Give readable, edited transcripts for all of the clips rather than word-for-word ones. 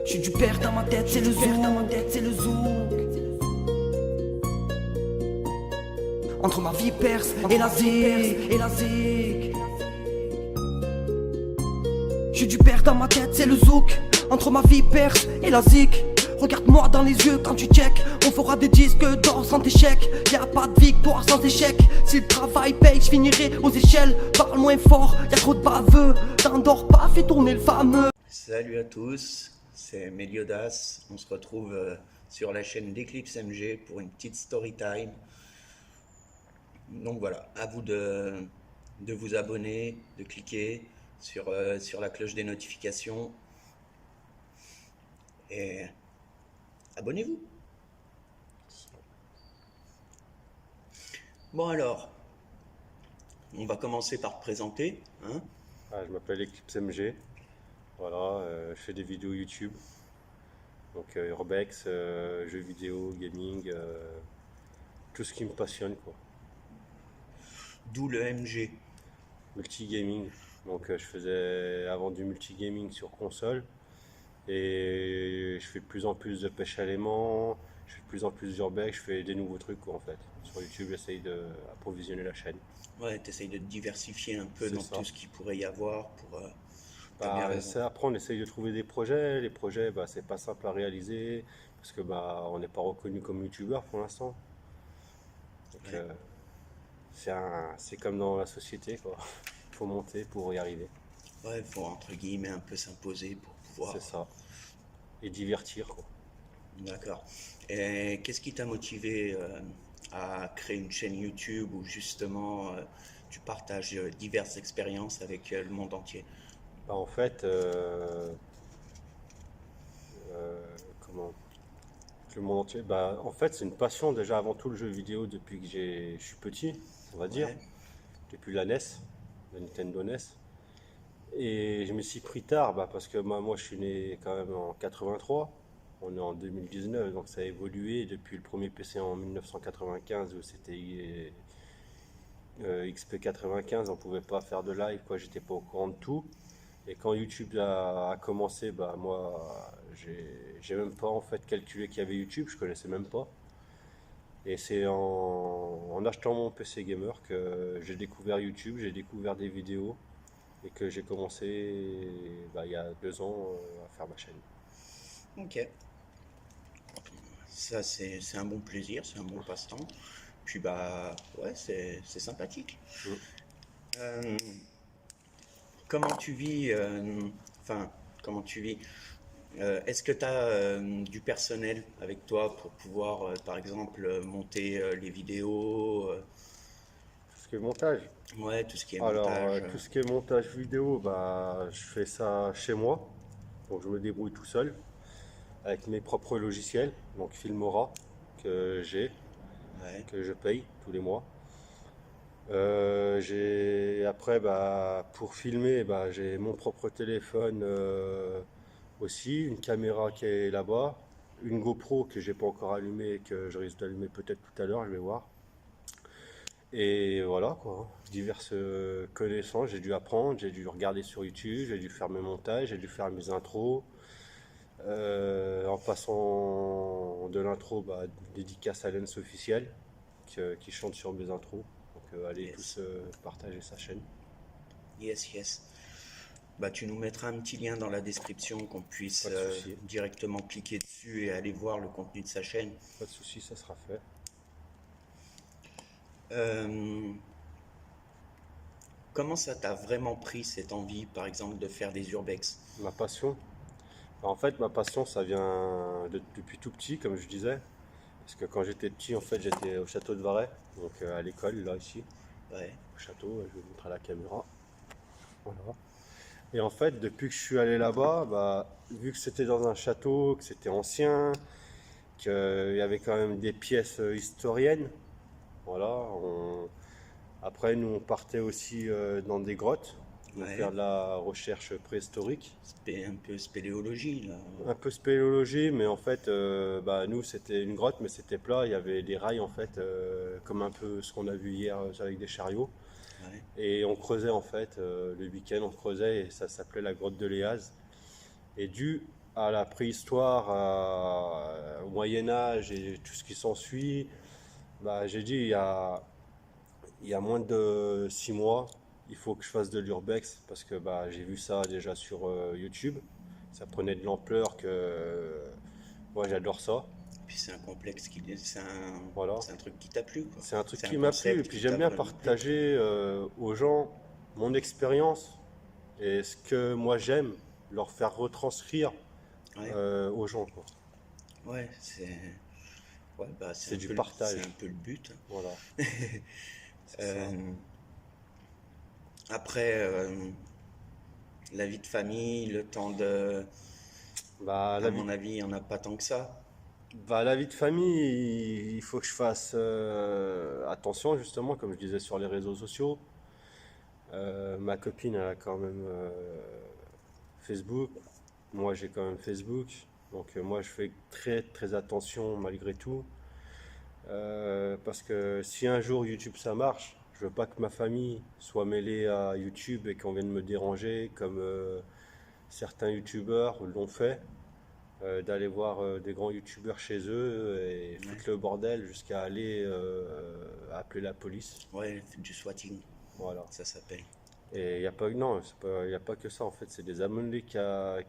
Je suis du père dans ma tête, c'est le zouk. Entre ma vie perse et la zik. Je suis du père dans ma tête, c'est le zouk. Entre ma vie perse et la zik. Regarde-moi dans les yeux quand tu check. On fera des disques d'or sans échec. Y'a pas de victoire sans échec. Si le travail paye, je finirai aux échelles. Parle moins fort, y'a trop de baveux. T'endors pas, fais tourner le fameux. Salut à tous, c'est Meliodas. On se retrouve sur la chaîne d'Eclipse MG pour une petite story time. Donc voilà, à vous de vous abonner, de cliquer sur la cloche des notifications et abonnez-vous. Bon alors, on va commencer par te présenter, hein. Je m'appelle Eclipse MG, voilà, je fais des vidéos YouTube, donc urbex, jeux vidéo, gaming, tout ce qui me passionne quoi. D'où le MG. Multigaming, donc je faisais avant du multigaming sur console et je fais de plus en plus de pêche à l'aimant, je fais de plus en plus d'urbex, je fais des nouveaux trucs quoi en fait. Sur YouTube j'essaye d'approvisionner la chaîne. Ouais, t'essayes de te diversifier un peu C'est dans ça. tout ce qu'il pourrait y avoir pour... t'as bien raison. C'est après on essaye de trouver des projets, les projets c'est pas simple à réaliser parce que on n'est pas reconnu comme youtubeur pour l'instant. Donc Ouais. c'est comme dans la société quoi. Il faut monter pour y arriver. Ouais, faut entre guillemets un peu s'imposer pour pouvoir... C'est ça. Et divertir quoi. D'accord. Et qu'est-ce qui t'a motivé à créer une chaîne YouTube où justement tu partages diverses expériences avec le monde entier? En fait, comment le monde entier, en fait c'est une passion déjà avant tout le jeu vidéo depuis que je suis petit, on va dire, Ouais, depuis la NES, la Nintendo NES. Et je me suis pris tard parce que moi je suis né quand même en 83, on est en 2019 donc ça a évolué depuis le premier PC en 1995 où c'était XP95, on pouvait pas faire de live quoi, j'étais pas au courant de tout. Et quand YouTube a commencé, moi j'ai même pas en fait calculé qu'il y avait YouTube, je connaissais même pas. Et c'est en achetant mon PC gamer que j'ai découvert YouTube, j'ai découvert des vidéos et que j'ai commencé il y a 2 ans à faire ma chaîne. ok. Ça c'est un bon plaisir, c'est un bon passe-temps. Puis bah ouais, c'est sympathique. Mm. Euh, comment tu vis, enfin, comment tu vis? Est-ce que tu as du personnel avec toi pour pouvoir, par exemple, monter les vidéos, Tout ce qui est montage. ouais, tout ce qui est Alors, montage. tout ce qui est montage vidéo, je fais ça chez moi. Donc, je me débrouille tout seul avec mes propres logiciels. Donc, Filmora, que j'ai, Ouais, que je paye tous les mois. Après, pour filmer, j'ai mon propre téléphone aussi, une caméra qui est là-bas, une GoPro que j'ai pas encore allumée et que je risque d'allumer peut-être tout à l'heure, je vais voir. Et voilà quoi, diverses connaissances, j'ai dû apprendre, j'ai dû regarder sur YouTube, j'ai dû faire mes montages, j'ai dû faire mes intros. En passant de l'intro, dédicace à Lens officiel qui chante sur mes intros. Donc allez yes, tous partager sa chaîne. yes, yes. Bah, tu nous mettras un petit lien dans la description qu'on puisse Pas de souci, directement cliquer dessus et aller voir le contenu de sa chaîne. pas de souci, ça sera fait. Euh, comment ça t'a vraiment pris cette envie, par exemple, de faire des urbex? Ma passion, en fait ma passion ça vient depuis tout petit comme je disais. Parce que quand j'étais petit en fait j'étais au château de Varay, donc à l'école là ici, Ouais, au château, je vais vous montrer à la caméra. Voilà. Et en fait, depuis que je suis allé là-bas, vu que c'était dans un château, que c'était ancien, qu'il y avait quand même des pièces historiennes, voilà. Après, nous, on partait aussi dans des grottes, donc ouais. faire de la recherche préhistorique. Un peu spéléologie, là. Un peu spéléologie, mais en fait, nous, c'était une grotte, mais c'était plat. Il y avait des rails, en fait, comme un peu ce qu'on a vu hier avec des chariots. Ouais, Et on creusait, en fait, le week-end, on creusait, et ça s'appelait la grotte de Léaz. Et dû à la préhistoire, au Moyen-Âge et tout ce qui s'ensuit, bah, j'ai dit il y a moins de 6 mois, il faut que je fasse de l'urbex parce que bah, j'ai vu ça déjà sur YouTube. Ça prenait de l'ampleur que moi j'adore ça. Puis c'est un complexe Voilà. c'est un truc qui t'a plu, quoi. C'est un truc C'est un qui m'a plu et concept puis qui j'aime t'a bien vraiment plu. partager aux gens mon expérience et ce que moi j'aime, leur faire retranscrire Ouais, aux gens, quoi. ouais, ouais, bah, C'est du c'est partage. un peu le but. Voilà, c'est ça. Euh, Après, la vie de famille, le temps de, Bah, à mon avis, il n'y en a pas tant que ça. la vie de famille, il faut que je fasse attention, justement, comme je disais sur les réseaux sociaux. Ma copine, elle a quand même Facebook. Moi, j'ai quand même Facebook. Donc, moi, je fais très, très attention malgré tout. Parce que si un jour YouTube ça marche, je veux pas que ma famille soit mêlée à YouTube et qu'on vienne me déranger comme certains YouTubeurs l'ont fait. D'aller voir des grands youtubeurs chez eux et Ouais, foutre le bordel jusqu'à aller appeler la police. ouais, du swatting, Voilà. ça s'appelle. Et il n'y a pas, non, il y a pas que ça en fait, c'est des amendes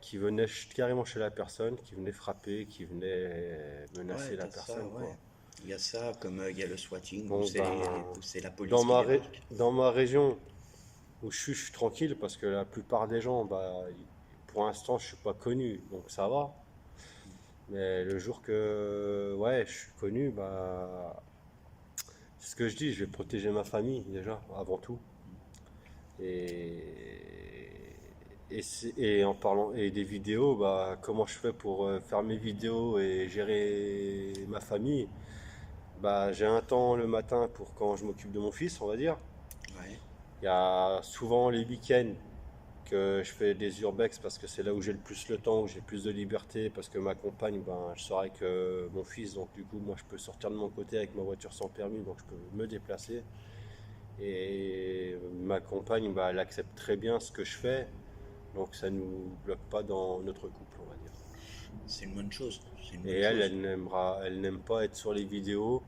qui venaient carrément chez la personne, qui venaient frapper, qui venaient menacer Ouais, la t'as ça, personne, quoi. ouais. Il y a ça, comme il y a le swatting, Bon, ben, où c'est la police dans qui ma, débarque. dans ma région où je suis tranquille parce que la plupart des gens, bah, pour l'instant, je suis pas connu, donc ça va. Mais le jour que ouais, je suis connu, bah, c'est ce que je dis, je vais protéger ma famille déjà, avant tout. Et, et en parlant et des vidéos, bah, comment je fais pour faire mes vidéos et gérer ma famille? Bah, j'ai un temps le matin pour quand je m'occupe de mon fils, on va dire. Ouais, Il y a souvent les week-ends que je fais des urbex parce que c'est là où j'ai le plus le temps, où j'ai plus de liberté, parce que ma compagne, ben, je sors avec mon fils, donc du coup, moi, je peux sortir de mon côté avec ma voiture sans permis, donc je peux me déplacer. Et ma compagne, bah, elle accepte très bien ce que je fais, donc ça nous bloque pas dans notre couple, on va dire. c'est une bonne chose. C'est une Et bonne elle, chose. elle n'aime pas être sur les vidéos,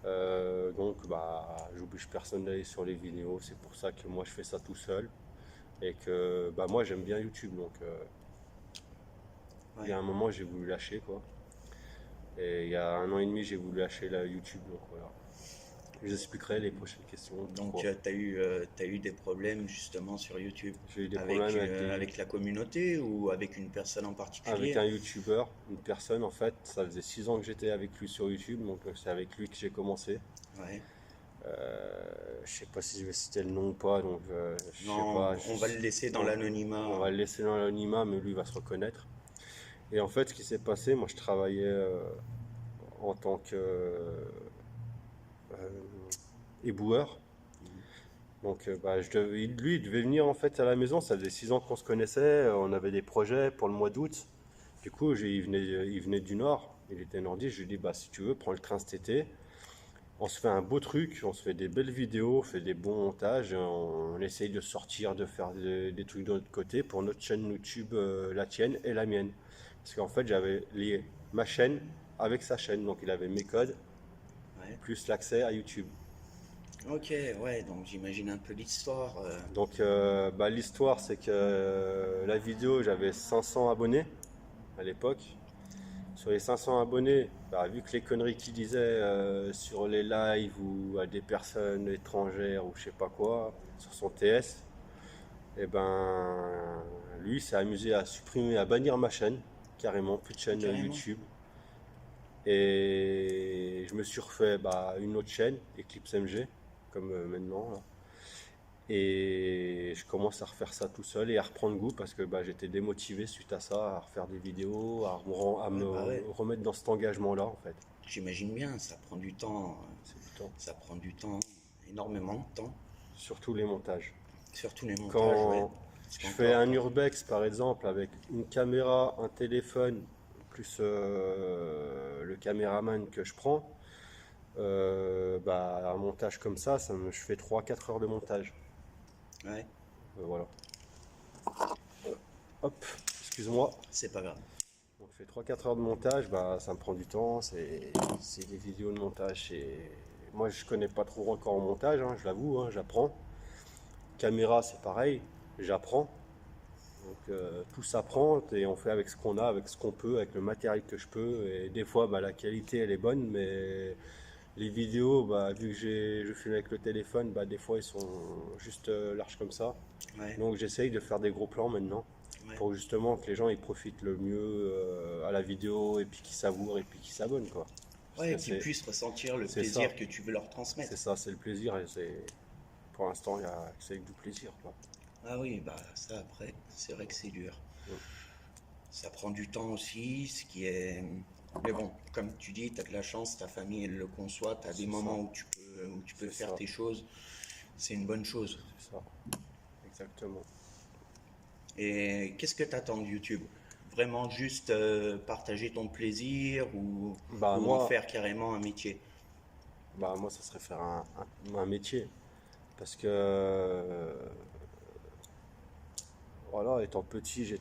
donc bah, j'oblige personne d'aller sur les vidéos, c'est pour ça que moi, je fais ça tout seul. Et que bah, moi, j'aime bien YouTube, donc il y Ouais. a un moment, j'ai voulu lâcher, quoi. Et il y a 1 an et demi, j'ai voulu lâcher la YouTube, donc voilà. Je vous expliquerai les prochaines questions. Donc, Pourquoi. t'as eu des problèmes justement sur YouTube J'ai eu des problèmes avec la communauté ou avec une personne en avec particulier? un YouTuber, une personne en fait. Ça faisait 6 ans que j'étais avec lui sur YouTube, donc c'est avec lui que j'ai commencé. Ouais. Je sais pas si je vais citer le nom ou pas, donc je sais Non, pas. on va le laisser dans on l'anonymat. on va le laisser dans l'anonymat, mais lui va se reconnaître. Et en fait, ce qui s'est passé, moi je travaillais en tant que éboueur. Donc bah, lui, il devait venir en fait à la maison, ça faisait 6 ans qu'on se connaissait, on avait des projets pour le mois d'août. Du coup, il venait du nord, il était nordiste, je lui ai dit, bah, si tu veux, prends le train cet été, on se fait un beau truc, on se fait des belles vidéos, on fait des bons montages, on essaye de sortir, de faire des trucs de notre côté pour notre chaîne YouTube, la tienne et la mienne. Parce qu'en fait, j'avais lié ma chaîne avec sa chaîne, donc il avait mes codes, Ouais. plus l'accès à YouTube. Ok, ouais, donc j'imagine un peu l'histoire. Donc bah, l'histoire c'est que la vidéo j'avais 500 abonnés à l'époque. Sur les 500 abonnés, bah, vu que les conneries qu'il disait sur les lives ou à des personnes étrangères ou je sais pas quoi, sur son TS, et ben lui s'est amusé à supprimer, à bannir ma chaîne, carrément, plus de chaîne Carrément. YouTube. Et je me suis refait bah, une autre chaîne, Eclipse MG, comme maintenant, là. Et je commence à refaire ça tout seul et à reprendre goût parce que bah, j'étais démotivé suite à ça, à refaire des vidéos, à Ouais, me bah ouais. remettre dans cet engagement-là en fait. J'imagine bien, ça prend du temps. C'est du temps. Ça prend du temps, énormément de temps. Surtout les montages. Surtout les montages, ouais. Quand Parce je fais qu'encore, un urbex par exemple avec une caméra, un téléphone, plus le caméraman que je prends, bah, un montage comme ça, je fais 3 4 heures de montage. ouais, Voilà. Hop, excuse-moi. c'est pas grave. je fais 3-4 heures de montage, bah, ça me prend du temps, c'est des vidéos de montage. Moi, je connais pas trop encore en montage, hein, je l'avoue, hein, j'apprends. Caméra, c'est pareil, j'apprends. Donc tout s'apprend et on fait avec ce qu'on a, avec ce qu'on peut, avec le matériel que je peux. Et des fois, bah, la qualité, elle est bonne, mais les vidéos, bah, vu que je filme avec le téléphone, bah, des fois, ils sont juste larges comme ça. Ouais, Donc j'essaye de faire des gros plans maintenant ouais. pour justement que les gens ils profitent le mieux à la vidéo et puis qu'ils savourent et puis qu'ils s'abonnent quoi. Parce Ouais, que qu'ils puissent ressentir le c'est plaisir ça, que tu veux leur transmettre. c'est ça, c'est le plaisir et pour l'instant c'est avec du plaisir quoi. Ah oui, bah ça après, c'est vrai que c'est dur. Mm. Ça prend du temps aussi, ce qui est... Mais bon, comme tu dis, tu as de la chance, ta famille elle le conçoit, tu as des C'est moments ça, où tu peux c'est faire ça, tes choses, c'est une bonne chose. c'est ça, exactement. Et qu'est-ce que tu attends de YouTube? Vraiment juste partager ton plaisir Bah ou en moi, faire carrément un métier? moi ça serait faire un métier parce que voilà, étant petit, je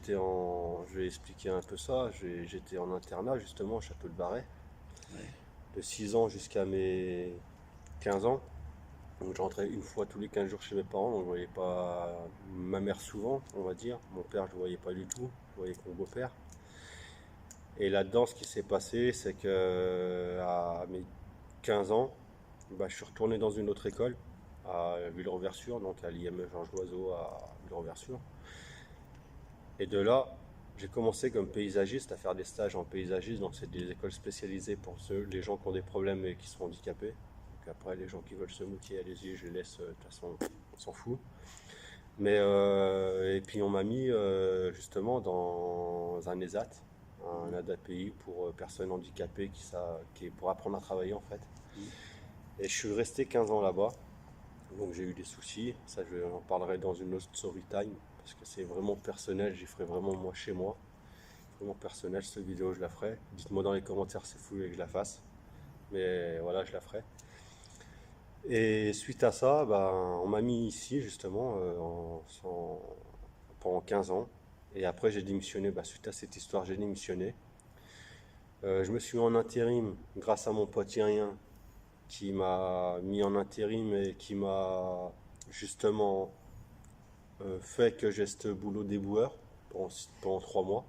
vais expliquer un peu ça, j'étais en internat justement au Château de Barret, Ouais, de 6 ans jusqu'à mes 15 ans. Donc je rentrais une fois tous les 15 jours chez mes parents, donc je voyais pas ma mère souvent, on va dire. Mon père, je le voyais pas du tout, je voyais que mon beau-père. Et là-dedans, ce qui s'est passé, c'est que à mes 15 ans, bah, je suis retourné dans une autre école, à Villereversure, donc à l'IME Georges Loiseau à Villereversure. Et de là, j'ai commencé comme paysagiste à faire des stages en paysagisme, donc c'est des écoles spécialisées pour les gens qui ont des problèmes et qui sont handicapés. Donc après, les gens qui veulent se moquer, allez-y, je les laisse, de toute façon, on s'en fout. Mais et puis on m'a mis justement dans un ESAT, un ADAPI pour personnes handicapées qui est pour apprendre à travailler en fait. Et je suis resté 15 ans là-bas, donc j'ai eu des soucis, ça je en parlerai dans une autre story time, parce que c'est vraiment personnel, j'y ferai vraiment moi chez moi. Vraiment personnel, cette vidéo je la ferai. Dites-moi dans les commentaires si vous voulez que je la fasse, mais voilà, je la ferai. Et suite à ça, bah, on m'a mis ici justement pendant 15 ans. Et après j'ai démissionné, bah, suite à cette histoire j'ai démissionné. Je me suis mis en intérim grâce à mon pote Irien qui m'a mis en intérim et qui m'a justement fait que j'ai ce boulot déboueur pendant 3 mois.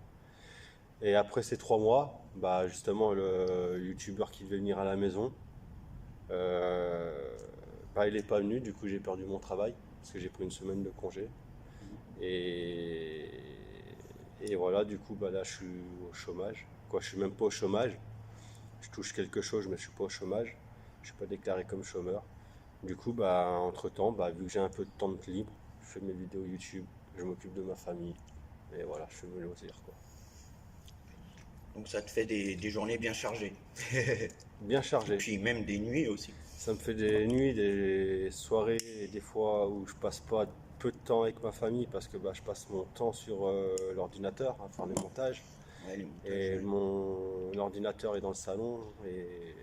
Et après ces 3 mois, bah, justement le youtubeur qui devait venir à la maison, bah, il n'est pas venu, du coup j'ai perdu mon travail parce que j'ai pris une semaine de congé. Et, et voilà, du coup bah, là je suis au chômage. Quoi, je suis même pas au chômage. Je touche quelque chose, mais je suis pas au chômage. Je suis pas déclaré comme chômeur. Du coup, bah, entre-temps, bah, vu que j'ai un peu de temps de libre, je fais mes vidéos YouTube, je m'occupe de ma famille. Et voilà, je fais mes loisirs, quoi. donc ça te fait des journées bien chargées. Bien Et chargé. puis même des nuits aussi. Ça me fait des nuits, des soirées, et des fois où je passe pas peu de temps avec ma famille parce que bah, je passe mon temps sur l'ordinateur à faire des montages. Ouais, les montages, Et ouais. mon ordinateur est dans le salon et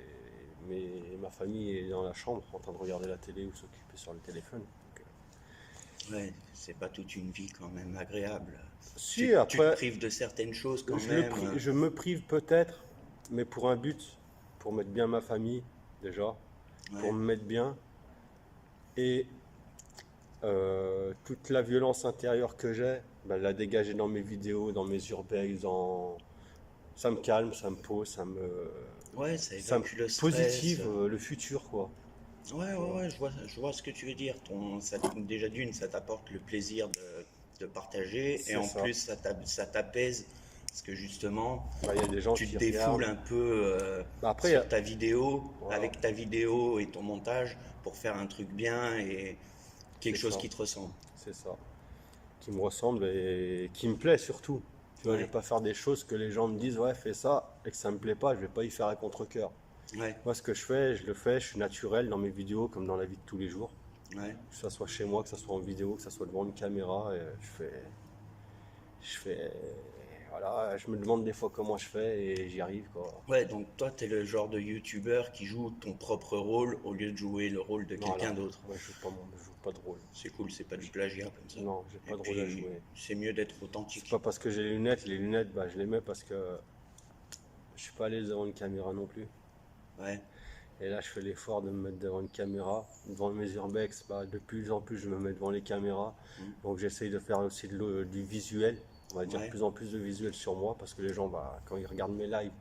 ma famille est dans la chambre en train de regarder la télé ou s'occuper sur le téléphone. Donc, Ouais, c'est pas toute une vie quand même agréable. si Tu te après, prives de certaines choses quand même. je me prive peut-être, mais pour un but, pour mettre bien ma famille déjà, pour Ouais, me mettre bien et toute la violence intérieure que j'ai, bah, la dégager dans mes vidéos, dans mes urbex, ça me calme, ça me pose, ouais, ça ça me évacue le stress. positive le futur quoi. Ouais, Tu ouais, vois. ouais, je vois ce que tu veux dire. Déjà d'une, ça t'apporte le plaisir de partager et C'est en ça. plus, ça t'apaise parce que justement, Bah, il y a des gens tu qui te défoules regardent. un peu Bah, après, sur ta vidéo, voilà, avec ta vidéo et ton montage pour faire un truc bien et c'est quelque chose ça, qui te ressemble. c'est ça. Qui me ressemble et qui me plaît surtout. Tu vois, je Ouais, vais pas faire des choses que les gens me disent ouais fais ça et que ça me plaît pas, je vais pas y faire à contre-cœur. ouais, Moi ce que je fais, je le fais, je suis naturel dans mes vidéos comme dans la vie de tous les jours. ouais. Que ça soit chez moi, que ça soit en vidéo, que ça soit devant une caméra, et je fais, voilà, je me demande des fois comment je fais et j'y arrive quoi. Ouais, donc toi, t'es le genre de youtubeur qui joue ton propre rôle au lieu de jouer le rôle de Non quelqu'un là, d'autre. moi je joue pas de rôle. C'est cool, c'est pas du plagiat comme ça. Non, j'ai Et pas de rôle à puis, jouer. c'est mieux d'être C'est authentique. pas parce que j'ai les lunettes bah, je les mets parce que je suis pas allé devant une caméra non plus. Ouais, Et là, je fais l'effort de me mettre devant une caméra. Devant mes urbex, bah, de plus en plus, je me mets devant les caméras. Donc, j'essaye de faire aussi du visuel. On va dire de ouais, plus en plus de visuel sur moi parce que les gens, bah, quand ils regardent mes lives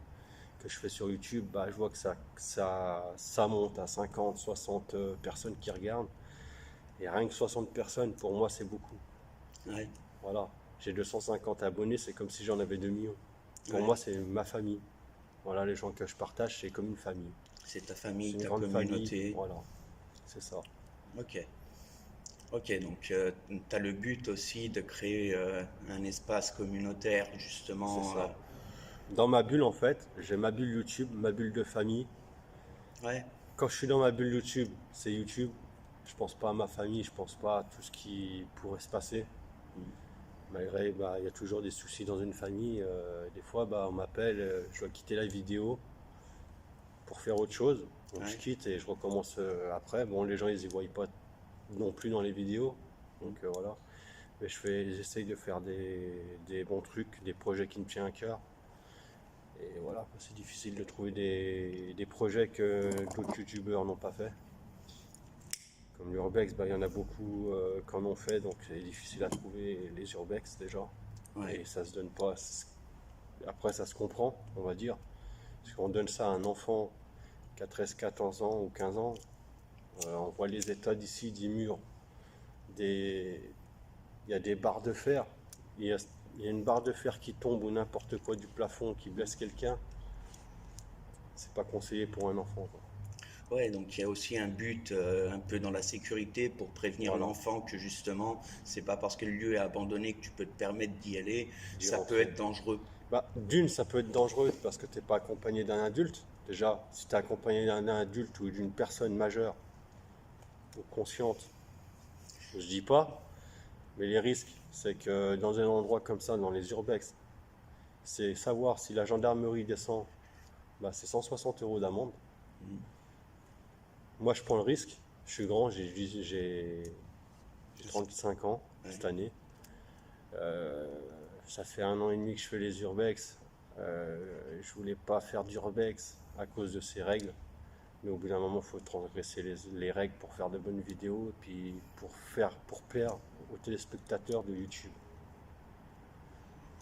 que je fais sur YouTube, bah, je vois que ça monte à 50, 60 personnes qui regardent. Et rien que 60 personnes, pour moi, c'est beaucoup. ouais, Voilà. J'ai 250 abonnés, c'est comme si j'en avais 2 millions. Pour ouais. moi, c'est ma famille. Voilà, les gens que je partage, c'est comme une famille. C'est ta C'est famille, une ta grande famille. communauté. Voilà, c'est ça. Ok. Ok, donc tu as le but aussi de créer un espace communautaire, C'est justement. ça. Dans ma bulle, en fait, j'ai ma bulle YouTube, ma bulle de famille. Ouais, Quand je suis dans ma bulle YouTube, c'est YouTube. Je pense pas à ma famille, je pense pas à tout ce qui pourrait se passer. Malgré, bah, il y a toujours des soucis dans une famille. Des fois, bah, on m'appelle, je dois quitter la vidéo pour faire autre chose. Donc je ouais, quitte et je recommence après. Bon, les gens, ils y voient pas non plus dans les vidéos. Donc voilà. Mais j'essaye de faire des bons trucs, des projets qui me tiennent à cœur. Et voilà, c'est difficile de trouver des projets que d'autres youtubeurs n'ont pas fait. Comme l'urbex, bah, il y en a beaucoup qui en ont fait, donc c'est difficile à trouver les urbex déjà. ouais, Et ça se donne pas. Après, ça se comprend, on va dire. Parce qu'on donne ça à un enfant qui a 13, 14 ans ou 15 ans. On voit les états d'ici, des murs. Il y a des barres de fer. Il y a, il y a une barre de fer qui tombe ou n'importe quoi du plafond qui blesse quelqu'un. C'est pas conseillé pour un enfant, quoi. ouais. Donc il y a aussi un but un peu dans la sécurité pour prévenir Voilà, l'enfant que justement, c'est pas parce que le lieu est abandonné que tu peux te permettre d'y aller. d'y Ça peut rentrer. être dangereux. Bah, d'une, ça peut être dangereux parce que t'es pas accompagné d'un adulte. Déjà, si tu es accompagné d'un adulte ou d'une personne majeure ou consciente, je dis pas, mais les risques, c'est que dans un endroit comme ça, dans les urbex, c'est savoir si la gendarmerie descend, bah, c'est 160 euros d'amende. Moi, je prends le risque. Je suis grand, j'ai 35 ans Ouais. cette année. Euh, Ça fait 1 an et demi que je fais les urbex. Je voulais pas faire d'urbex à cause de ces règles. Mais au bout d'un moment, il faut transgresser les règles pour faire de bonnes vidéos et puis pour plaire aux téléspectateurs de YouTube.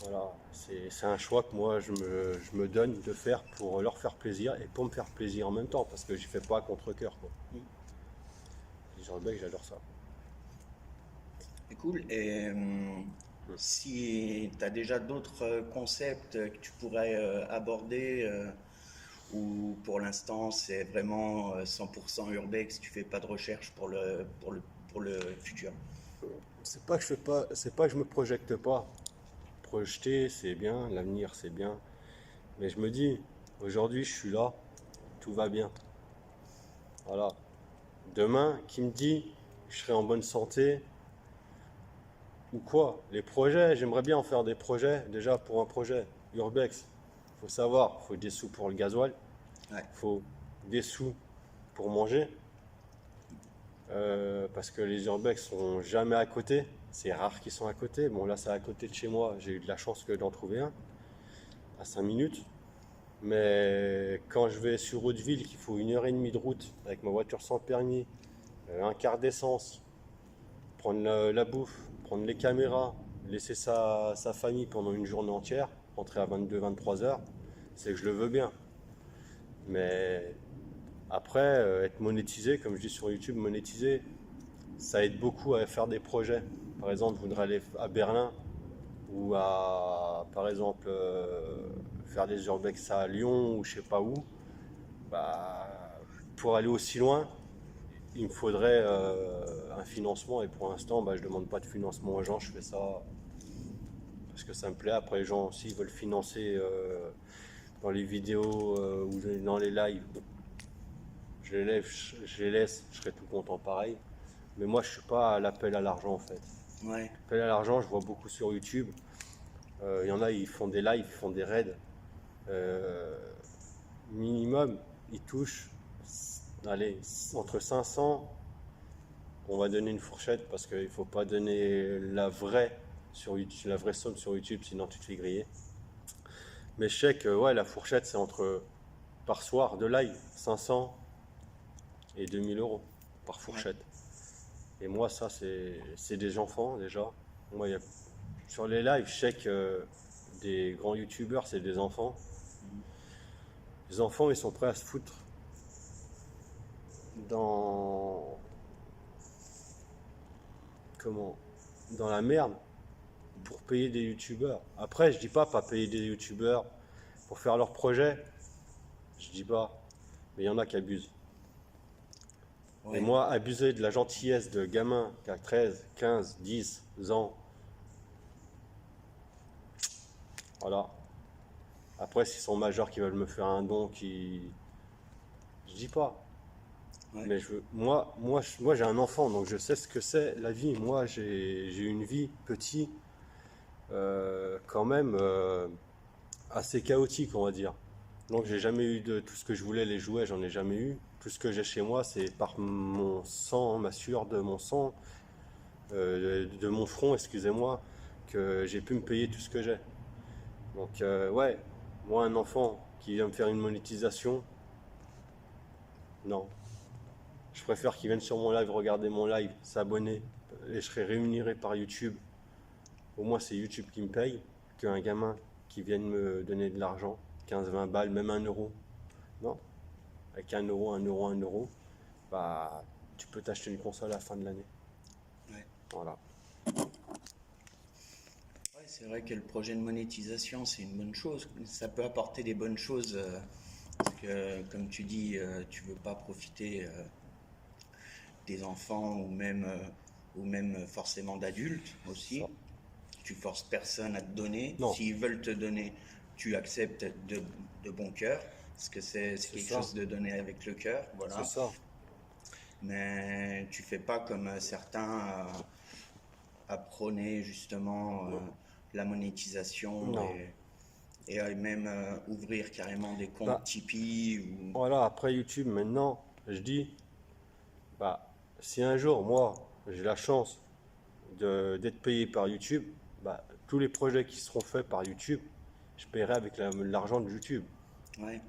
Voilà, c'est un choix que moi je me donne de faire pour leur faire plaisir et pour me faire plaisir en même temps parce que je fais pas à contre-cœur, quoi. Les urbex, j'adore ça. C'est cool. Et si tu as déjà d'autres concepts que tu pourrais aborder, ou pour l'instant c'est vraiment 100% urbex, tu fais pas de recherche pour le futur. C'est pas que je fais pas, c'est pas que je me projecte pas. Projeter, c'est bien, l'avenir, c'est bien. Mais je me dis, aujourd'hui, je suis là, tout va bien. Voilà. Demain, qui me dit que je serai en bonne santé ou quoi? Les projets, j'aimerais bien en faire des projets. Déjà, pour un projet urbex, il faut savoir, il faut des sous pour le gasoil, Ouais, il faut des sous pour manger. Parce que les urbex sont jamais à côté. C'est rare qu'ils sont à côté. Bon, là, c'est à côté de chez moi. J'ai eu de la chance d'en trouver un à 5 minutes. Mais quand je vais sur Hauteville, qu'il faut 1 heure et demie de route avec ma voiture sans permis, un quart d'essence, prendre la bouffe, prendre les caméras, laisser sa famille pendant une journée entière, rentrer à 22-23 heures, c'est que je le veux bien. Mais après, être monétisé, comme je dis sur YouTube, monétisé, ça aide beaucoup à faire des projets. Par exemple, je voudrais aller à Berlin ou par exemple, faire des urbex à Lyon ou je sais pas où. Bah, pour aller aussi loin, il me faudrait un financement et pour l'instant, bah, je demande pas de financement aux gens, je fais ça parce que ça me plaît. Après, les gens aussi veulent financer dans les vidéos ou dans les lives. Je les laisse, je serai tout content pareil. Mais moi, je suis pas à l'appel à l'argent en fait. ouais, L'appel à l'argent, je vois beaucoup sur YouTube. Il y en a, ils font des lives, ils font des raids. Euh, Minimum, ils touchent, allez, entre 500, on va donner une fourchette parce qu'il ne faut pas donner la vraie somme sur YouTube, sinon tu te fais griller. Mais je sais que ouais, la fourchette, c'est entre, par soir de live, 500 et 2 000 € par Ouais. fourchette. Et moi, ça, c'est des enfants déjà. Moi, sur les lives, je sais que des grands youtubeurs, c'est des enfants. Les enfants, ils sont prêts à se foutre dans, comment, dans la merde pour payer des youtubeurs. Après, je dis pas payer des youtubeurs pour faire leur projet. Je dis pas. Mais il y en a qui abusent. Et Ouais. moi, abuser de la gentillesse de gamin qui a 13, 15, 10 ans, voilà. Après, s'ils sont majeurs qui veulent me faire un don, je dis pas. Ouais. Mais moi, j'ai un enfant, donc je sais ce que c'est la vie. Moi, j'ai une vie petit, quand même assez chaotique, on va dire. Donc, j'ai jamais eu de tout ce que je voulais, les jouets, j'en ai jamais eu. Tout ce que j'ai chez moi, c'est par mon sang, ma sueur de mon sang, de mon front, excusez-moi, que j'ai pu me payer tout ce que j'ai. Donc, ouais, moi, un enfant qui vient me faire une monétisation, non. Je préfère qu'il vienne sur mon live, regarder mon live, s'abonner, et je serai rémunéré par YouTube. Au moins, c'est YouTube qui me paye, qu'un gamin qui vienne me donner de l'argent, 15, 20 balles, même 1 euro. Non, avec 1 euro, 1 euro, 1 euro, bah, tu peux t'acheter une console à la fin de l'année. Ouais. Voilà. Ouais, c'est vrai que le projet de monétisation, c'est une bonne chose. Ça peut apporter des bonnes choses parce que, comme tu dis, tu veux pas profiter des enfants ou même forcément d'adultes aussi. Ça. Tu forces personne à te donner. Non. S'ils veulent te donner, tu acceptes de bon cœur parce que c'est quelque ça. chose de donner avec le cœur, voilà. C'est ça. Mais tu fais pas comme certains à prôner justement la monétisation Non. et à même ouvrir carrément des comptes Bah. Tipeee ou Voilà, après YouTube, maintenant, je dis, bah, si un jour, moi, j'ai la chance d'être payé par YouTube, bah, tous les projets qui seront faits par YouTube, je paierai avec l'argent de YouTube. ouais,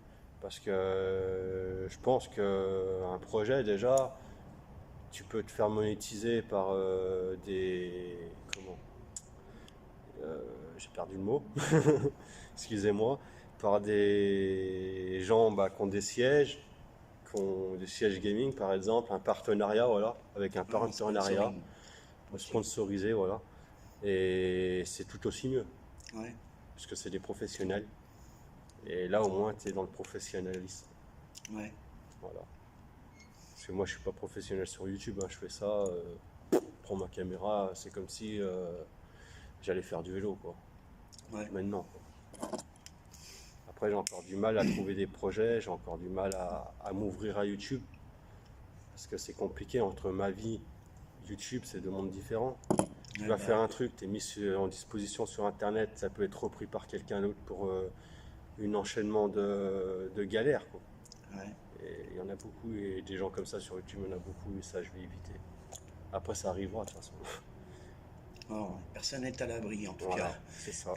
Parce que je pense qu'un projet, déjà, tu peux te faire monétiser par des... Comment? J'ai perdu le mot. Excusez-moi. Par des gens bah, qui ont des sièges gaming, par exemple, un partenariat, voilà, avec un partenariat sponsoring aussi. sponsorisé, voilà. Et c'est tout aussi mieux, Ouais, parce que c'est des professionnels. Et là, au moins, tu es dans le professionnalisme. ouais, Voilà. Parce que moi, je suis pas professionnel sur YouTube, hein. Je fais ça, prends ma caméra, c'est comme si j'allais faire du vélo, quoi. ouais, Maintenant, quoi. Après, j'ai encore du mal à trouver des projets, j'ai encore du mal à m'ouvrir à YouTube. Parce que c'est compliqué entre ma vie, YouTube, c'est deux mondes différents. Tu ouais, vas bah, faire un truc, tu es mis en disposition sur Internet, ça peut être repris par quelqu'un d'autre pour un enchaînement de galères, quoi. ouais. Et il y en a beaucoup, et des gens comme ça sur YouTube, il y en a beaucoup, et ça, je vais éviter. Après, ça arrivera, de toute façon. Oh, personne n'est à l'abri en tout Voilà, cas. c'est ça.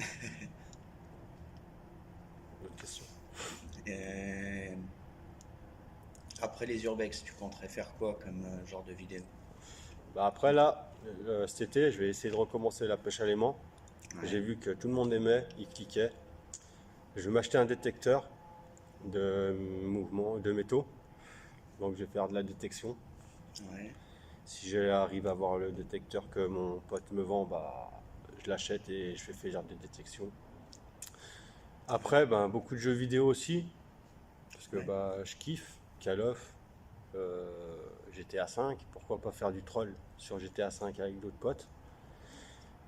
Autre question. Et après les urbex, tu compterais faire quoi comme genre de vidéo? Bah après, là, cet été, je vais essayer de recommencer la pêche à l'aimant. Ouais. J'ai vu que tout le monde aimait, il cliquait. Je vais m'acheter un détecteur de mouvements, de métaux. Donc je vais faire de la détection. Ouais, Si j'arrive à avoir le détecteur que mon pote me vend, bah, je l'achète et je fais faire des détections. Après, ben, beaucoup de jeux vidéo aussi, parce que ouais. bah, je kiffe. Call of, GTA 5, pourquoi pas faire du troll sur GTA 5 avec d'autres potes.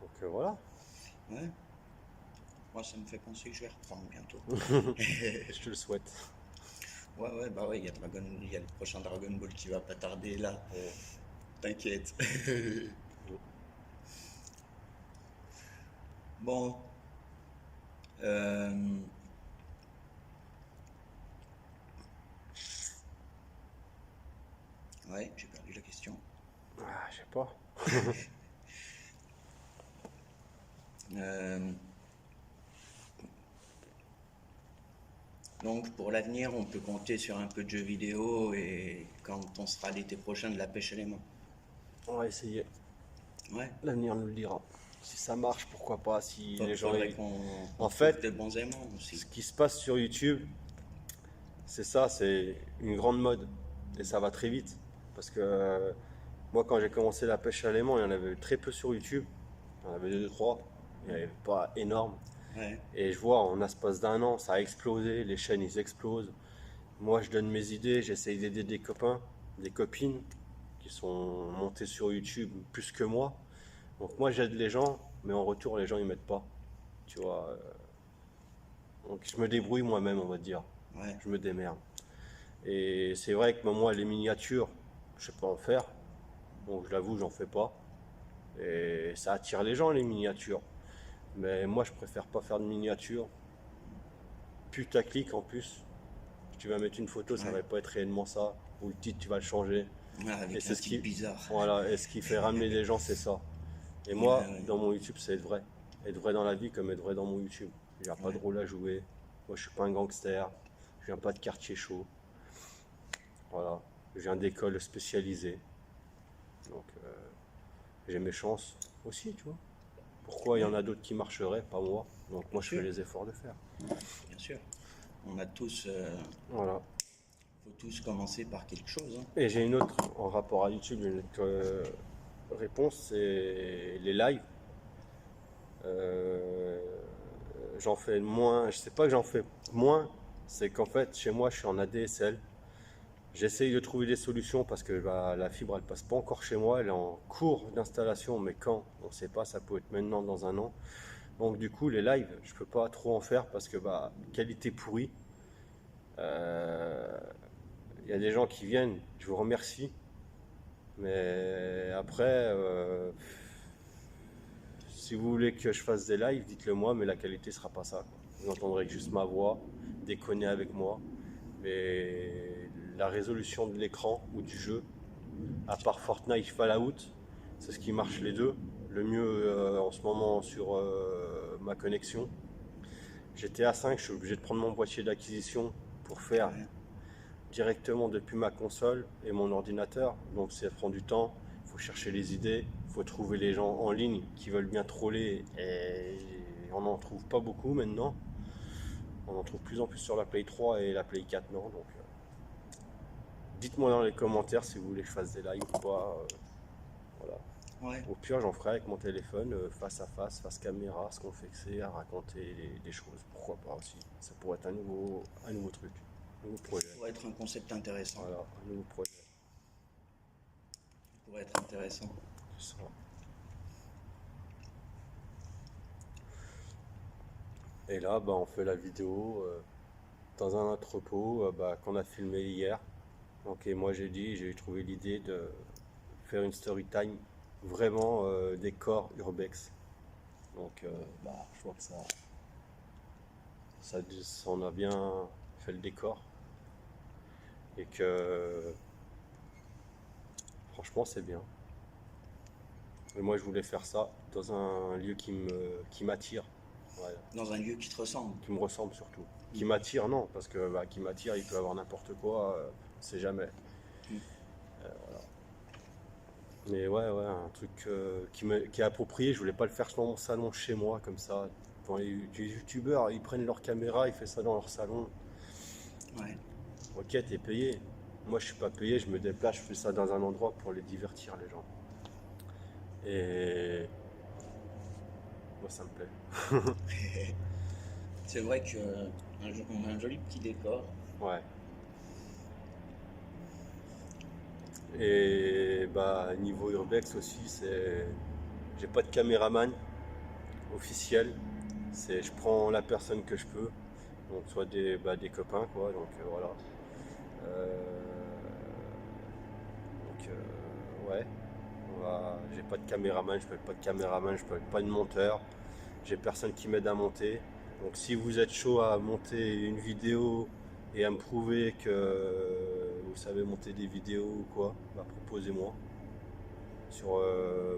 Donc voilà, Ouais. Moi, ça me fait penser que je vais reprendre bientôt. je te le souhaite. Ouais, ouais, bah ouais, il y a le prochain Dragon Ball qui va pas tarder là. T'inquiète. Bon. Euh, Ouais, j'ai perdu la question. Ah, je sais pas. Euh, Donc pour l'avenir, on peut compter sur un peu de jeux vidéo et quand on sera l'été prochain de la pêche à l'aimant. On va essayer. Ouais. L'avenir nous le dira. Si ça marche, pourquoi pas. Si les gens. Faudrait qu'on En trouve fait, de bons aimants aussi. ce qui se passe sur YouTube, c'est ça, c'est une grande mode. Et ça va très vite. Parce que moi, quand j'ai commencé la pêche à l'aimant, il y en avait très peu sur YouTube. Il y en avait deux, trois. Il n'y avait pas énorme. Ouais. Et je vois, en espace d'un an, ça a explosé. Les chaînes, ils explosent. Moi, je donne mes idées. J'essaye d'aider des copains, des copines qui sont montés sur YouTube plus que moi. Donc moi, j'aide les gens, mais en retour, les gens, ils m'aident pas. Tu vois. Donc je me débrouille moi-même, on va dire. Ouais. Je me démerde. Et c'est vrai que moi, les miniatures, je sais pas en faire. Donc je l'avoue, j'en fais pas. Et ça attire les gens, les miniatures. Mais moi, je préfère pas faire de miniatures. Putaclic en plus. Si tu vas mettre une photo, ça Ouais. va pas être réellement ça. Ou le titre, tu vas le changer. Ouais, avec Et un c'est ce style qui, bizarre. voilà, et ce qui fait ramener les gens, c'est ça. Et moi, Ouais, ouais. dans mon YouTube, c'est être vrai. Être vrai dans la vie comme être vrai dans mon YouTube. Il n'y a pas Ouais. de rôle à jouer. Moi, je suis pas un gangster. Je viens pas de quartier chaud. Voilà. Je viens d'école spécialisée. Donc, j'ai mes chances aussi, tu vois. Pourquoi il y en a d'autres qui marcheraient, pas moi. Donc, moi, je fais sûr. les efforts de faire. Bien sûr. On a tous, Voilà. faut tous commencer par quelque chose. Hein. Et j'ai une autre, en rapport à YouTube, une autre réponse, c'est les lives. Euh, J'en fais moins, je sais pas que j'en fais moins, c'est qu'en fait, chez moi, je suis en ADSL. J'essaye de trouver des solutions parce que bah, la fibre, elle passe pas encore chez moi, elle est en cours d'installation, mais quand, on sait pas, ça peut être maintenant, dans un an. Donc du coup, les lives, je peux pas trop en faire parce que bah, qualité pourrie. Il y a des gens qui viennent, je vous remercie, mais après, si vous voulez que je fasse des lives, dites-le moi, mais la qualité sera pas ça, quoi. Vous entendrez que juste ma voix, déconner avec moi, mais la résolution de l'écran ou du jeu, à part Fortnite, Fallout, c'est ce qui marche les deux. Le mieux en ce moment sur ma connexion. GTA 5, je suis obligé de prendre mon boîtier d'acquisition pour faire Ouais. directement depuis ma console et mon ordinateur. Donc ça prend du temps, il faut chercher les idées, il faut trouver les gens en ligne qui veulent bien troller et on n'en trouve pas beaucoup maintenant. On en trouve de plus en plus sur la Play 3 et la Play 4, non. Donc dites-moi dans les commentaires si vous voulez que je fasse des lives ou pas. Voilà. Ouais. Au pire, j'en ferai avec mon téléphone, face à face caméra, ce qu'on fait que c'est, à raconter des choses. Pourquoi pas aussi. Ça pourrait être un nouveau truc, un nouveau projet. Ça pourrait être un concept intéressant. Voilà, un nouveau projet. Ça pourrait être intéressant. C'est ça. Et là, bah, on fait la vidéo dans un entrepôt qu'on a filmé hier. Donc, et moi, j'ai trouvé l'idée de faire une story time vraiment décor urbex. Donc, je vois que on a bien fait le décor et que franchement, c'est bien. Et moi, je voulais faire ça dans un lieu qui m'attire. Ouais, Dans un lieu qui te ressemble. qui me ressemble surtout. Qui m'attire, non, parce que qui m'attire, il peut avoir n'importe quoi, on sait jamais. Mm. Voilà. Mais ouais, un truc qui est approprié, je voulais pas le faire dans mon salon chez moi, comme ça. Quand les youtubeurs, ils prennent leur caméra, ils font ça dans leur salon. Ouais. Ok, t'es payé. Moi, je suis pas payé, je me déplace, je fais ça dans un endroit pour les divertir, les gens. Et moi, ça me plaît. C'est vrai que on a un joli petit décor. Ouais. Et niveau urbex aussi, j'ai pas de caméraman officiel. Je prends la personne que je peux, donc soit des copains quoi. Donc voilà. Ouais. J'ai pas de caméraman, je peux pas de caméraman, je peux pas de monteur. J'ai personne qui m'aide à monter. Donc si vous êtes chaud à monter une vidéo et à me prouver que vous savez monter des vidéos ou quoi, proposez-moi sur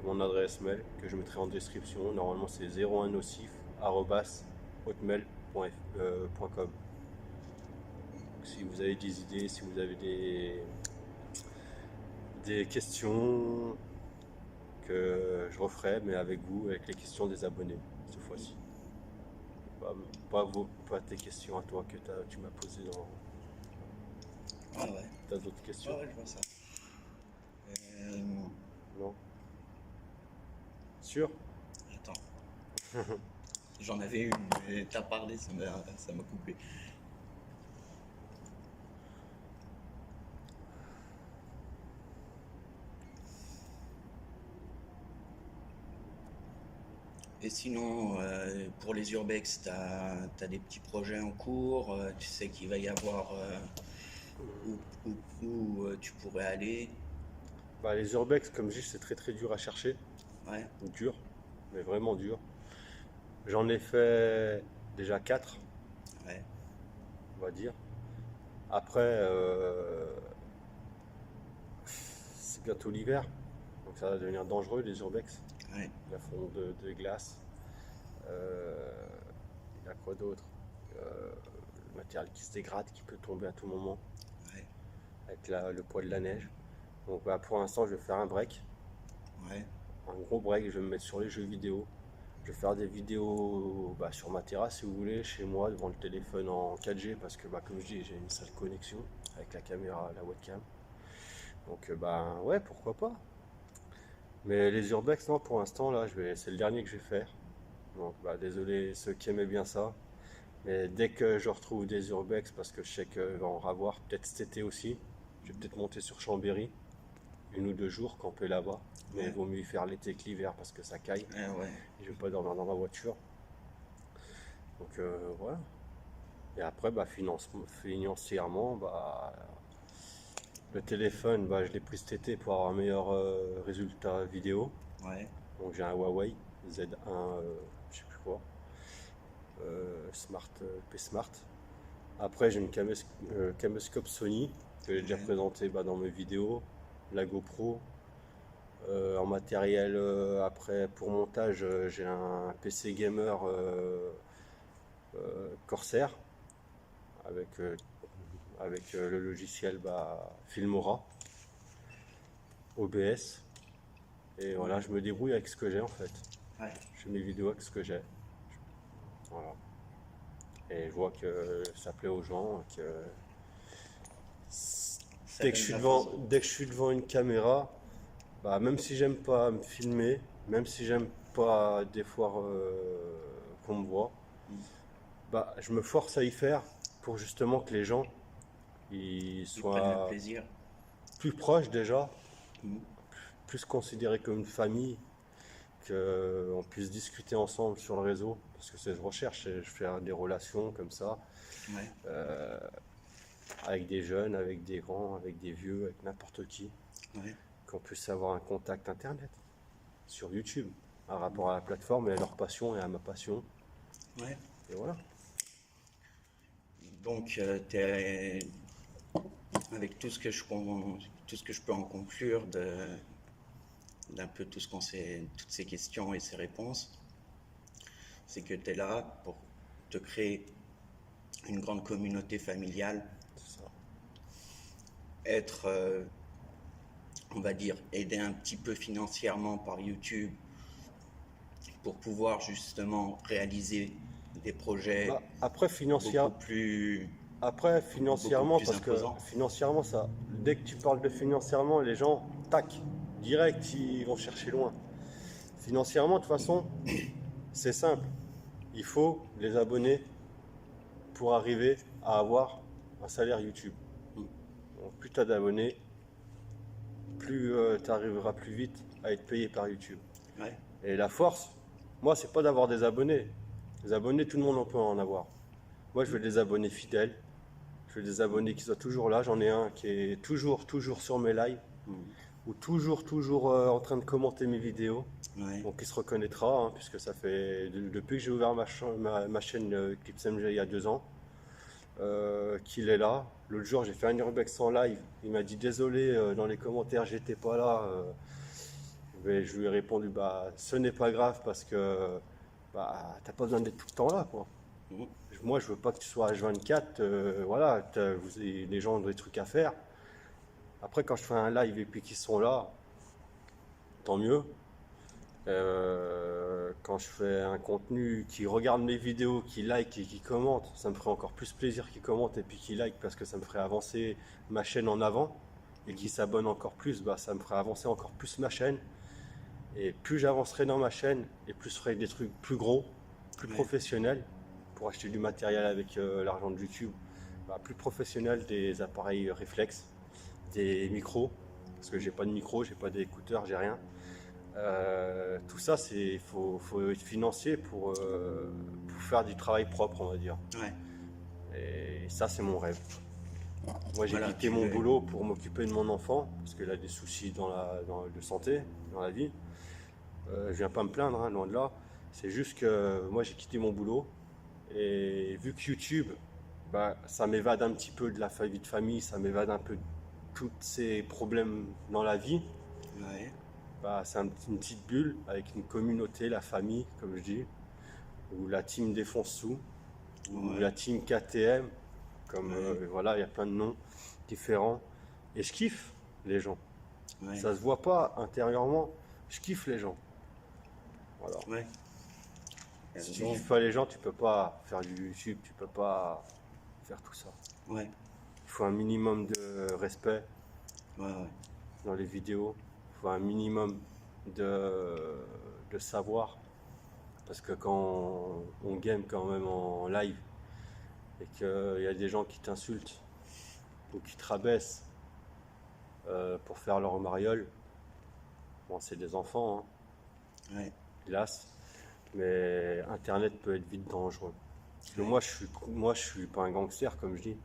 mon adresse mail que je mettrai en description. Normalement c'est 01nocif@hotmail.com. si vous avez des idées, si vous avez des questions, que je referai, mais avec vous, avec les questions des abonnés, cette fois-ci. Pas tes questions à toi que tu m'as posées dans. Ah ouais. T'as d'autres questions? Ah ouais, je vois ça. Non? Sûr? Attends. J'en avais une, mais t'as parlé, ça m'a coupé. Et sinon, pour les urbex, t'as des petits projets en cours, tu sais qu'il va y avoir où tu pourrais aller. Bah, les urbex, comme je dis, c'est très très dur à chercher. Ouais, Dur, mais vraiment dur. J'en ai fait déjà 4, ouais, on va dire. Après, c'est bientôt l'hiver, donc ça va devenir dangereux les urbex. ouais, La fonte de glace. Il y a quoi d'autre? Le matériel qui se dégrade, qui peut tomber à tout moment, ouais, avec le poids de la neige. Donc bah, pour l'instant, je vais faire un break, ouais, un gros break. Je vais me mettre sur les jeux vidéo. Je vais faire des vidéos bah, sur ma terrasse, si vous voulez, chez moi, devant le téléphone en 4G, parce que, bah, comme je dis, j'ai une sale connexion avec la caméra, la webcam. Donc, bah, ouais, pourquoi pas. Mais les urbex, non, pour l'instant, là, c'est le dernier que je vais faire. Donc, bah, désolé ceux qui aimaient bien ça. Mais dès que je retrouve des urbex, parce que je sais qu'il va en avoir, peut-être cet été aussi, je vais peut-être monter sur Chambéry, 1 ou 2 jours, camper là-bas. Mais ouais, il vaut mieux y faire l'été que l'hiver, parce que ça caille. ouais. Je vais pas dormir dans ma voiture. Donc voilà. Et après, bah, financièrement, bah, le téléphone, bah, je l'ai pris cet été pour avoir un meilleur résultat vidéo. Ouais, Donc j'ai un Huawei Z1, je sais plus quoi, Smart, P-Smart. Après, j'ai une caméscope Sony que j'ai déjà ouais, présenté bah, dans mes vidéos, la GoPro. En matériel, après, pour montage, j'ai un PC gamer Corsair avec le logiciel bah, Filmora, OBS. Et voilà, je me débrouille avec ce que j'ai en fait. ouais. Je fais mes vidéos avec ce que j'ai. Voilà. Et je vois que ça plaît aux gens, que Ça dès que donne je suis la devant, façon. dès que je suis devant une caméra, bah, même si j'aime pas me filmer, même si j'aime pas des fois qu'on me voit, bah, je me force à y faire pour justement que les gens ils Ils prennent le soient plaisir. plus proches déjà, Mm. plus considérés comme une famille, qu'on puisse discuter ensemble sur le réseau, parce que c'est je recherche, je fais des relations comme ça, Ouais, avec des jeunes, avec des grands, avec des vieux, avec n'importe qui, ouais, qu'on puisse avoir un contact internet sur YouTube, par rapport à la plateforme et à leur passion et à ma passion, ouais. et voilà. Donc, avec tout ce que je peux en conclure d'un peu toutes ces questions et ces réponses, c'est que tu es là pour te créer une grande communauté familiale, C'est ça. être, on va dire, aidé un petit peu financièrement par YouTube pour pouvoir justement réaliser des projets Bah, après, beaucoup financièrement, plus parce que imposants. financièrement, ça, dès que tu parles de financièrement, les gens, tac, direct, ils vont chercher loin. Financièrement, de toute façon, c'est simple. Il faut les abonnés pour arriver à avoir un salaire YouTube. Donc, plus tu as d'abonnés, plus tu arriveras plus vite à être payé par YouTube. Ouais, Et la force, moi, c'est pas d'avoir des abonnés. Les abonnés, tout le monde en peut en avoir. Moi, je veux des abonnés fidèles. Je veux des abonnés qui soient toujours là. J'en ai un qui est toujours sur mes lives. Ou toujours en train de commenter mes vidéos. ouais, Donc, il se reconnaîtra, hein, puisque ça fait depuis que j'ai ouvert ma chaîne Clips MG il y a 2 ans, qu'il est là. L'autre jour, j'ai fait un urbex en live. Il m'a dit désolé, dans les commentaires, j'étais pas là. Mais je lui ai répondu, bah, ce n'est pas grave parce que bah, t'as pas besoin d'être tout le temps là, quoi. Moi, je veux pas que tu sois H24. Voilà, les gens ont des trucs à faire. Après, quand je fais un live et puis qu'ils sont là, tant mieux. Quand je fais un contenu, qui regarde mes vidéos, qui like et qui commente, ça me ferait encore plus plaisir qu'ils commentent et puis qu'ils like parce que ça me ferait avancer ma chaîne en avant. Et qui s'abonnent encore plus, bah, ça me ferait avancer encore plus ma chaîne. Et plus j'avancerai dans ma chaîne, et plus je ferai des trucs plus gros, plus professionnels, pour acheter du matériel avec l'argent de YouTube, bah, plus professionnel, des appareils réflexes, des micros, parce que j'ai pas de micro, j'ai pas d'écouteurs, j'ai rien. Tout ça, faut être financier pour faire du travail propre, on va dire. Ouais. Et ça, c'est mon rêve. Moi, j'ai Voilà, quitté mon boulot pour m'occuper de mon enfant, parce qu'il a des soucis de santé, dans la vie. Je viens pas me plaindre, hein, loin de là. C'est juste que moi, j'ai quitté mon boulot. Et vu que YouTube, bah, ça m'évade un petit peu de la vie de famille, ça m'évade un peu de tous ces problèmes dans la vie. Ouais. Bah, c'est une petite bulle avec une communauté, la famille, comme je dis, ou la team Défonce Sous, ou la team KTM. Comme voilà, il y a plein de noms différents. Et je kiffe les gens. Ouais. Ça se voit pas intérieurement. Je kiffe les gens. Voilà. Ouais. Si tu kiffes pas les gens, tu peux pas faire du YouTube, tu peux pas faire tout ça. Ouais. Il faut un minimum de respect Ouais. dans les vidéos. Il faut un minimum de savoir. Parce que quand on game quand même en live, et qu'il y a des gens qui t'insultent ou qui te rabaissent pour faire leur mariole. Bon, c'est des enfants, hein, hélas, mais Internet peut être vite dangereux. Parce que moi, je suis pas un gangster, comme je dis,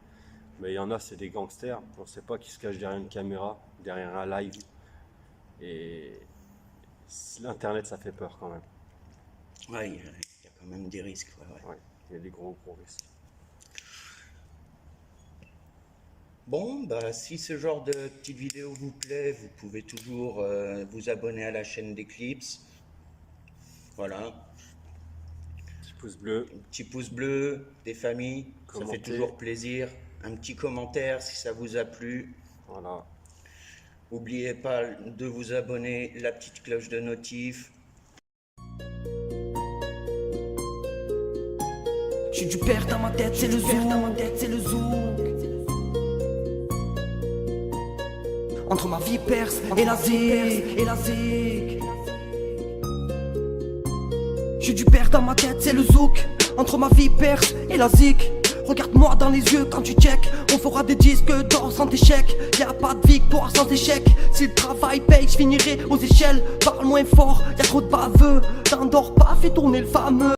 mais il y en a, c'est des gangsters. On ne sait pas qui se cache derrière une caméra, derrière un live. Et l'Internet, ça fait peur quand même. Ouais, il y a quand même des risques. Ouais. Ouais, il y a des gros risques. Bon, bah, si ce genre de petite vidéo vous plaît, vous pouvez toujours vous abonner à la chaîne d'Eclipse. Voilà. Petit pouce bleu. Un petit pouce bleu, des familles, Commentez. ça fait toujours plaisir. Un petit commentaire si ça vous a plu. Voilà. N'oubliez pas de vous abonner, la petite cloche de notif. J'ai du père dans ma tête, c'est le zouk. Entre ma vie perse et la zig. J'ai du père dans ma tête, c'est le zouk. Entre ma vie perse et la zig. Regarde-moi dans les yeux quand tu check. On fera des disques d'or sans échec. Y'a pas de victoire sans échec. Si le travail paye, je finirai aux échelles. Parle moins fort, y'a trop de baveux. T'endors pas, fais tourner le fameux.